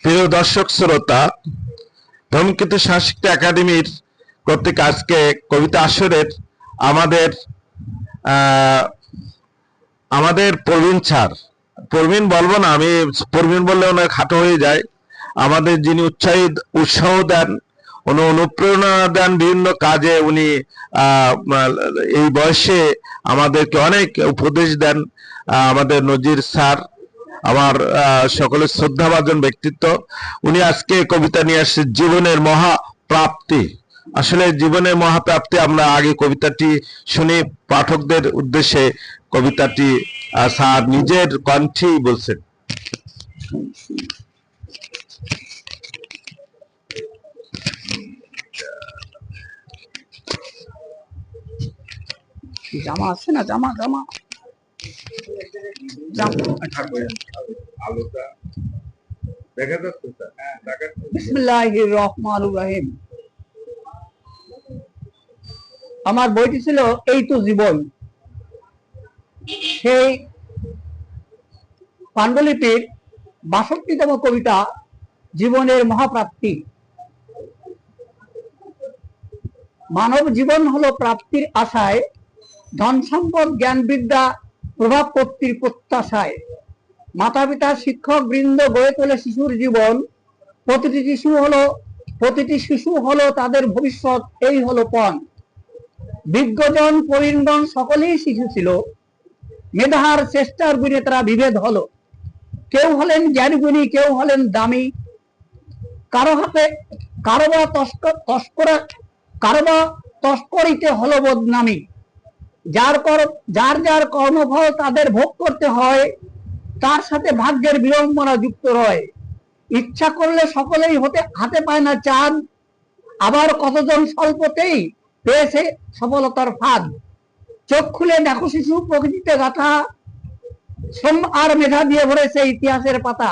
প্রিয় দর্শক শ্রোতা, ধূমকেতু সাংস্কৃতিক একাডেমির কর্তৃক আজকে কবিতা আসরের আমাদের আমাদের প্রবীণ স্যার, প্রবীণ বলবো না, আমি প্রবীণ বললে অনেক খাটো হয়ে যায়। আমাদের যিনি উৎসাহ দেন, অনুপ্রেরণা দেন বিভিন্ন কাজে, উনি এই বয়সে আমাদেরকে অনেক উপদেশ দেন। আমাদের নজির স্যার, আমার সকলের শ্রদ্ধাভাজন ব্যক্তিত্ব। উনি আজকে কবিতা নিয়ে আসছে জীবনের মহা প্রাপ্তি। আসলে জীবনের মহাপ্রাপ্তি, আমরা আগে কবিতাটি শুনি পাঠকদের উদ্দেশ্যে। কবিতাটি স্যার নিজের কণ্ঠেই বলছেন। জামা আছে না? জামা জামা বিসমিল্লাহির রহমানির রহিম। আমার বইটি ছিল এই তো জীবন। সেই পাণ্ডুলিপির ৬২তম কবিতা জীবনের মহাপ্রাপ্তি। মানব জীবন হলো প্রাপ্তির আশায়, ধন সম্পদ জ্ঞান বিদ্যা প্রভাব পত্তির প্রত্যাশায়। মাতা পিতা শিক্ষক বৃন্দ গড়ে তোলে শিশুর জীবন। প্রতিটি শিশু হলো তাদের ভবিষ্যৎ, এই হলো পণ। বিজ্ঞজন প্রবীণগণ সকলেই শিশু ছিল, মেধার চেষ্টার গুণে তারা বিভেদ হলো। কেউ হলেন জ্ঞানগুণী, কেউ হলেন দামি। কারো বা তস্করিতে হলো বদনামি। যার যার কর্মফল তাদের ভোগ করতে হয়, তার সাথে ভাগ্যের বিড়ম্বনা যুক্ত রয়। ইচ্ছা করলে সকলেই হাতে পায় না চাঁদ, আবার কতজন স্বল্পতেই পেয়েছে সফলতার ফাঁদ। চোখ খুলে দেখো শিশু প্রকৃতিতে গাথা, শ্রম আর মেধা দিয়ে ভরেছে ইতিহাসের পাতা।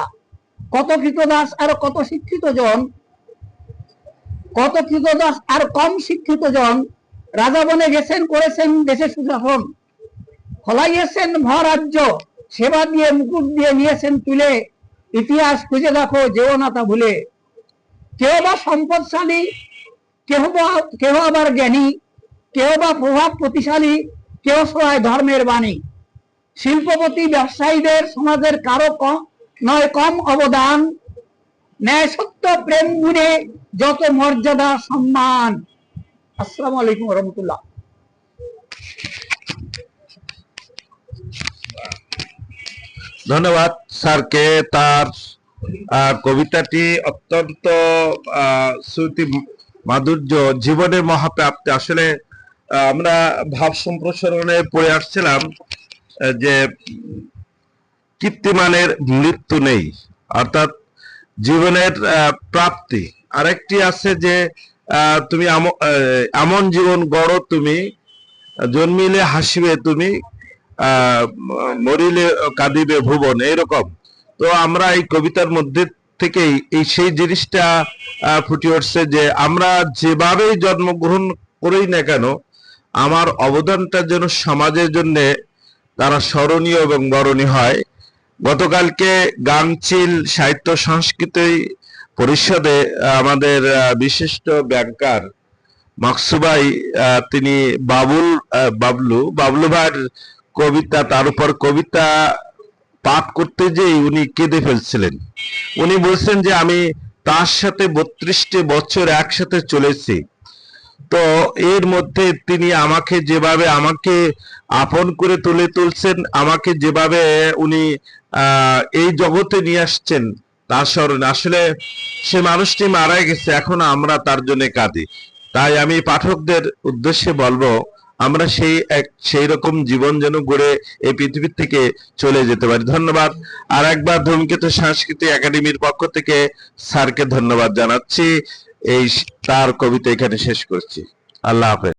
কত কৃতদাস আর কত শিক্ষিত জন, কত কৃতদাস আর কম শিক্ষিত জন, রাজা বনে গেছেন, করেছেন দেশে সুশাসন। ফলাইয়েছেন ভরাজ্য, সেবা দিয়ে মুকুট দিয়ে নিয়েছেন তুলে। ইতিহাস খুঁজে দেখো, যেও না তা ভুলে। কেউ বা সম্পদশালী, কেউ আবার জ্ঞানী, কেউ বা প্রভাব প্রতিশালী, কেউ সহায় ধর্মের বাণী। শিল্পপতি ব্যবসায়ীদের সমাজের কারো নয় কম অবদান। ন্যায় সত্য প্রেম গুণে যত মর্যাদা সম্মান। আসসালামু আলাইকুম রহমতুল্লাহ। ধন্যবাদ স্যারকে। তার কবিতাটি অত্যন্ত শ্রুতি মাধুর্য, জীবনের মহাপ্রাপ্তি। আসলে আমরা ভাব সম্প্রসারণে পড়ে আসছিলাম যে কীর্তিমানের মৃত্যু নেই, অর্থাৎ জীবনের প্রাপ্তি। আরেকটি আছে যে তুমি এমন জীবন গড়ো, তুমি জন্মিলে হাসিবে তুমি, মরিলে কাঁদিবে ভুবন, এইরকম। তো আমরা এই কবিতার মধ্যে থেকেই সেই জিনিসটা ফুটে উঠছে যে আমরা যেভাবেই জন্মগ্রহণ করেই না কেন, আমার অবদানটা যেন সমাজের জন্য তারা স্মরণীয় এবং বরণীয় হয়। গতকালকে গাংচিল সাহিত্য সংস্কৃতি পরিষদে আমাদের বিশিষ্ট ব্যাংকার মাকসুবাই, তিনি বাবলু ভাইয়ের কবিতা, তার উপর কবিতা পাঠ করতে যেই উনি কেঁদে ফেলছিলেন। উনি বলছেন যে আমি তার সাথে 32টি বছর একসাথে চলেছি, তো এর মধ্যে তিনি আমাকে আপন করে তুলছেন, আমাকে যেভাবে উনি এই জগতে নিয়ে আসছেন তার স্মরণে। আসলে সে মানুষটি মারা গেছে, এখন আমরা তার জন্য কাঁদি। তাই আমি পাঠকদের উদ্দেশ্যে বলবো, আমরা সেই রকম জীবন যেন গড়ে এই পৃথিবী থেকে চলে যেতে পারি। ধন্যবাদ। আর একবার ধূমকেতু সাংস্কৃতিক একাডেমির পক্ষ থেকে স্যারকে ধন্যবাদ জানাচ্ছি। তার কবিতা এখানে শেষ করছি। আল্লাহ হাফেজ।